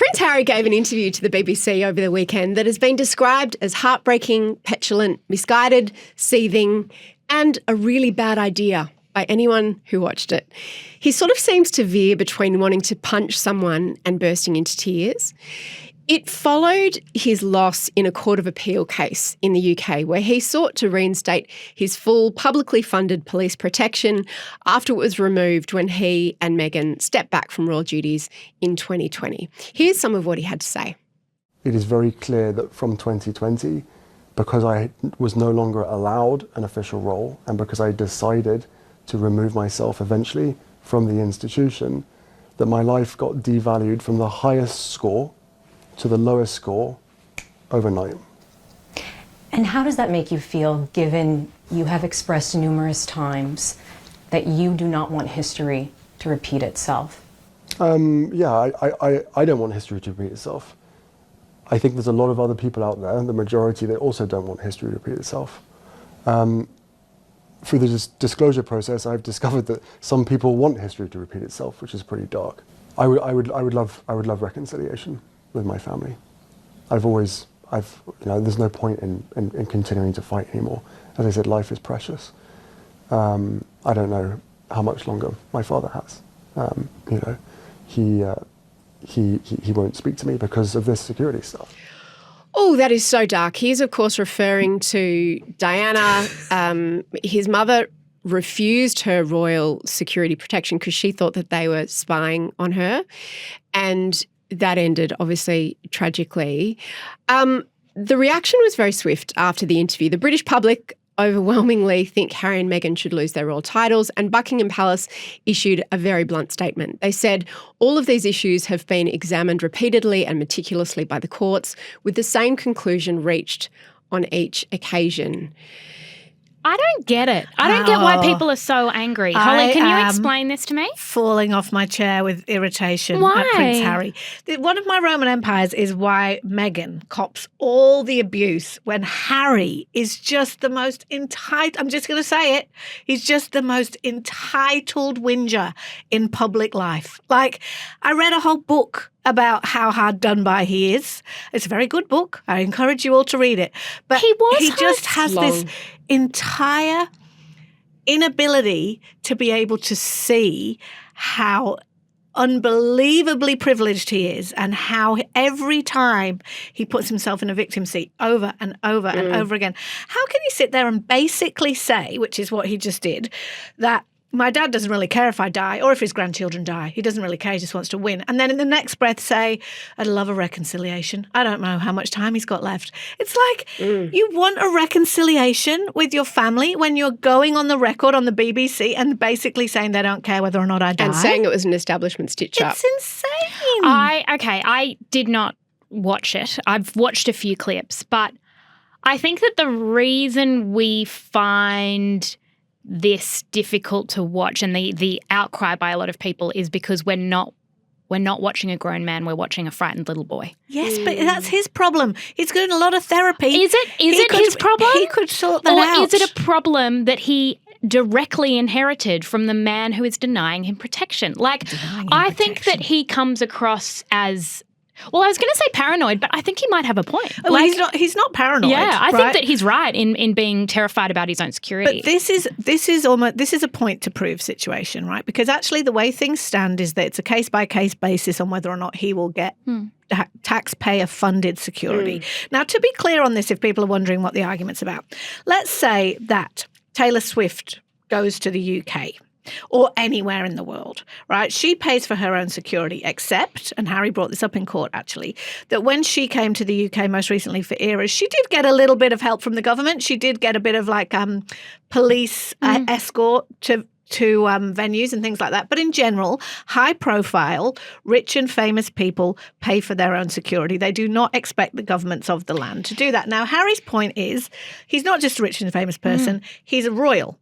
Prince Harry gave an interview to the BBC over the weekend that has been described as heartbreaking, petulant, misguided, seething, and a really bad idea by anyone who watched it. He sort of seems to veer between wanting to punch someone and bursting into tears. It followed his loss in a Court of Appeal case in the UK where he sought to reinstate his full publicly funded police protection after it was removed when he and Meghan stepped back from royal duties in 2020. Here's some of what he had to say. It is very clear that from 2020, because I was no longer allowed an official role and because I decided to remove myself eventually from the institution, that my life got devalued from the highest score to the lowest score overnight. And how does that make you feel, given you have expressed numerous times that you do not want history to repeat itself? I don't want history to repeat itself. I think there's a lot of other people out there, the majority, that also don't want history to repeat itself. Through the disclosure process, I've discovered that some people want history to repeat itself, which is pretty dark. I would love reconciliation with my family. There's no point in continuing to fight anymore. As I said, life is precious. I don't know how much longer my father has. He won't speak to me because of this security stuff. Oh, that is so dark. He's, of course, referring to Diana. His mother refused her royal security protection because she thought that they were spying on her. And that ended, obviously, tragically. The reaction was very swift after the interview. The British public overwhelmingly think Harry and Meghan should lose their royal titles, and Buckingham Palace issued a very blunt statement. They said all of these issues have been examined repeatedly and meticulously by the courts, with the same conclusion reached on each occasion. I don't get it. I don't get why people are so angry. Holly, can you explain this to me? Falling off my chair with irritation Why? at Prince Harry. One of my Roman empires is why Meghan cops all the abuse when Harry is just the most entitled, I'm just going to say it, he's just the most entitled whinger in public life. Like, I read a whole book about how hard done by he is. It's a very good book. I encourage you all to read it. But he just has this entire inability to be able to see how unbelievably privileged he is and how every time he puts himself in a victim seat over and over and over again. How can he sit there and basically say, which is what he just did, that my dad doesn't really care if I die or if his grandchildren die. He doesn't really care. He just wants to win. And then in the next breath say, I'd love a reconciliation. I don't know how much time he's got left. It's like you want a reconciliation with your family when you're going on the record on the BBC and basically saying they don't care whether or not I die. And saying it was an establishment stitch-up. It's insane. I did not watch it. I've watched a few clips, but I think that the reason we find this difficult to watch and the outcry by a lot of people is because we're not watching a grown man, we're watching a frightened little boy. Yes, but that's his problem. He's doing a lot of therapy. Is it his problem? He could sort that out. Or is it a problem that he directly inherited from the man who is denying him protection? I think that he comes across as, well, I was going to say paranoid, but I think he might have a point. He's not paranoid. Yeah, I think that he's right in being terrified about his own security. But this is a point to prove situation, right? Because actually the way things stand is that it's a case by case basis on whether or not he will get taxpayer funded security. Now, to be clear on this, if people are wondering what the argument's about, let's say that Taylor Swift goes to the UK. Or anywhere in the world, right? She pays for her own security, except, and Harry brought this up in court actually, that when she came to the UK most recently for Eras, she did get a little bit of help from the government. She did get a bit of police escort to venues and things like that. But in general, high profile, rich and famous people pay for their own security. They do not expect the governments of the land to do that. Now, Harry's point is he's not just a rich and famous person, he's a royal.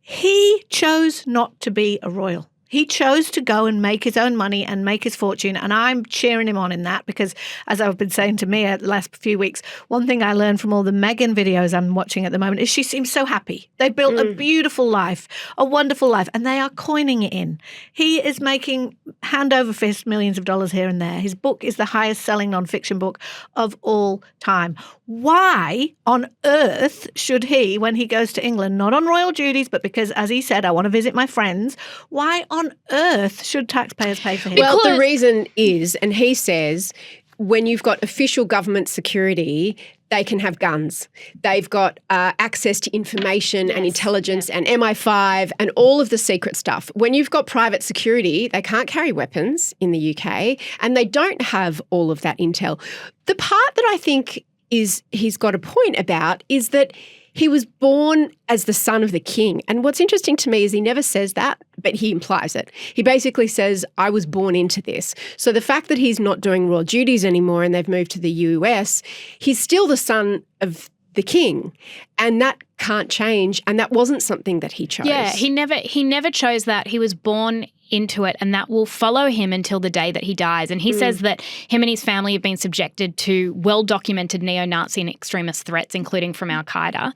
He chose not to be a royal. He chose to go and make his own money and make his fortune, and I'm cheering him on in that because, as I've been saying to Mia the last few weeks, one thing I learned from all the Meghan videos I'm watching at the moment is she seems so happy. They built a beautiful life, a wonderful life, and they are coining it in. He is making hand over fist millions of dollars here and there. His book is the highest-selling nonfiction book of all time. Why on earth should he, when he goes to England, not on royal duties, but because, as he said, I want to visit my friends, why on earth should taxpayers pay for him? Well, the reason is, and he says, when you've got official government security, they can have guns. They've got access to information and intelligence and MI5 and all of the secret stuff. When you've got private security, they can't carry weapons in the UK and they don't have all of that intel. The part that I think is he's got a point about is that he was born as the son of the king. And what's interesting to me is he never says that, but he implies it. He basically says, I was born into this. So the fact that he's not doing royal duties anymore and they've moved to the US, he's still the son of the king. And that can't change. And that wasn't something that he chose. Yeah, he never chose that. He was born into it, and that will follow him until the day that he dies. And he says that him and his family have been subjected to well-documented neo-Nazi and extremist threats, including from Al-Qaeda.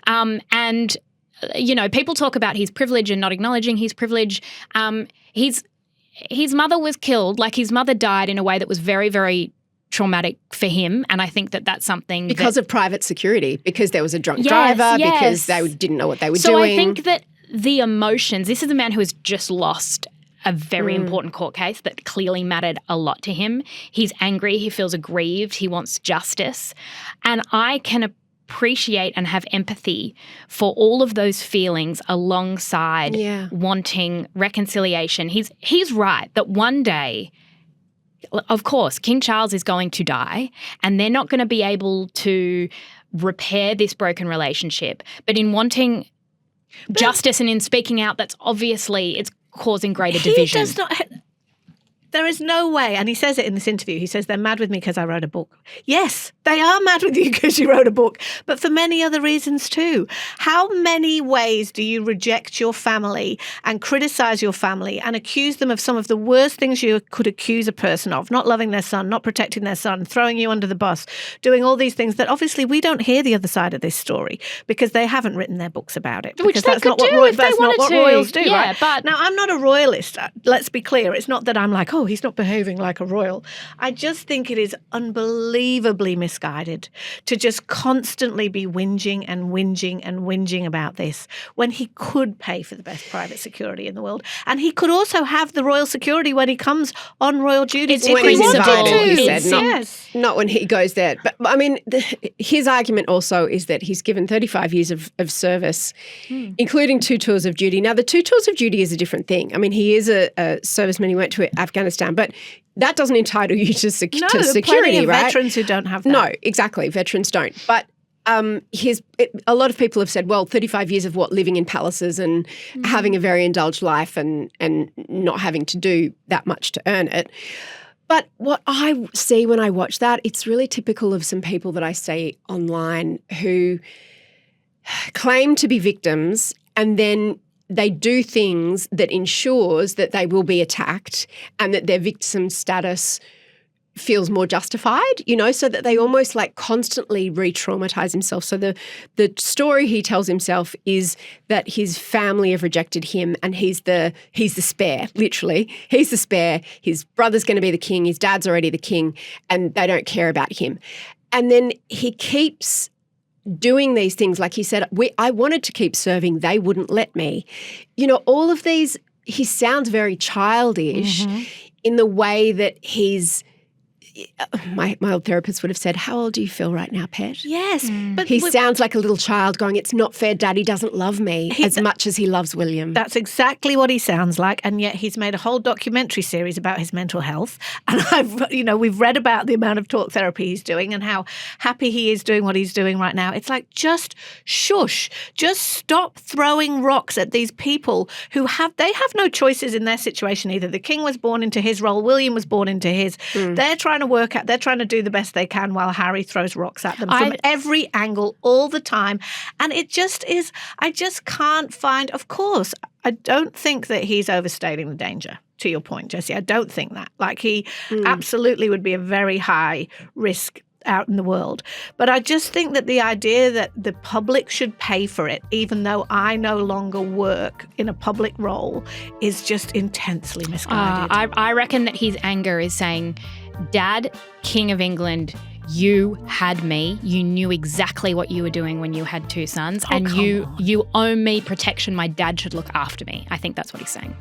And, you know, people talk about his privilege and not acknowledging his privilege. His mother was killed, like his mother died in a way that was very, very traumatic for him, and I think that that's something because of private security, because there was a drunk driver, because they didn't know what they were doing. So I think that the emotions, this is a man who has just lost a very important court case that clearly mattered a lot to him. He's angry, he feels aggrieved, he wants justice, and I can appreciate and have empathy for all of those feelings alongside wanting reconciliation. He's right that one day, of course, King Charles is going to die and they're not going to be able to repair this broken relationship. But in wanting justice and in speaking out, that's obviously, it's causing greater division. He does not... There is no way, and he says it in this interview, he says they're mad with me because I wrote a book. Yes, they are mad with you because you wrote a book, but for many other reasons too. How many ways do you reject your family and criticize your family and accuse them of some of the worst things you could accuse a person of? Not loving their son, not protecting their son, throwing you under the bus, doing all these things that obviously we don't hear the other side of this story because they haven't written their books about it. Which they could do if they wanted to. Royals do, yeah, right? But now, I'm not a royalist. Let's be clear. It's not that I'm like, oh, he's not behaving like a royal. I just think it is unbelievably misguided to just constantly be whinging and whinging and whinging about this when he could pay for the best private security in the world. And he could also have the royal security when he comes on royal duties. It's when he's invited, he said, yes. Not when he goes there. But I mean, his argument also is that he's given 35 years of service, including 2 tours of duty. Now, the 2 tours of duty is a different thing. I mean, he is a serviceman. He went to Afghanistan, but that doesn't entitle you to security, plenty of right? veterans who don't have that. No, exactly. Veterans don't. But a lot of people have said, well, 35 years of living in palaces and having a very indulged life and not having to do that much to earn it. But what I see when I watch that, it's really typical of some people that I see online who claim to be victims and then they do things that ensures that they will be attacked and that their victim status feels more justified, so that they almost like constantly re-traumatize himself. So the story he tells himself is that his family have rejected him and he's the spare, literally. He's the spare. His brother's going to be the king. His dad's already the king and they don't care about him. And then he keeps doing these things. Like he said, I wanted to keep serving. They wouldn't let me. All of these, he sounds very childish in the way that he's, my old therapist would have said, how old do you feel right now, pet? Yes. But he sounds like a little child going, it's not fair, Daddy doesn't love me as much as he loves William. That's exactly what he sounds like, and yet he's made a whole documentary series about his mental health. And we've read about the amount of talk therapy he's doing and how happy he is doing what he's doing right now. It's like, just shush. Just stop throwing rocks at these people who have no choices in their situation either. The king was born into his role. William was born into his. They're trying to work out, they're trying to do the best they can while Harry throws rocks at them from every angle all the time. And it just is, I just can't find, of course, I don't think that he's overstating the danger, to your point, Jessie. I don't think that. Like, he absolutely would be a very high risk out in the world. But I just think that the idea that the public should pay for it, even though I no longer work in a public role, is just intensely misguided. I reckon that his anger is saying, Dad, King of England, you had me. You knew exactly what you were doing when you had two sons, and you owe me protection. My dad should look after me. I think that's what he's saying.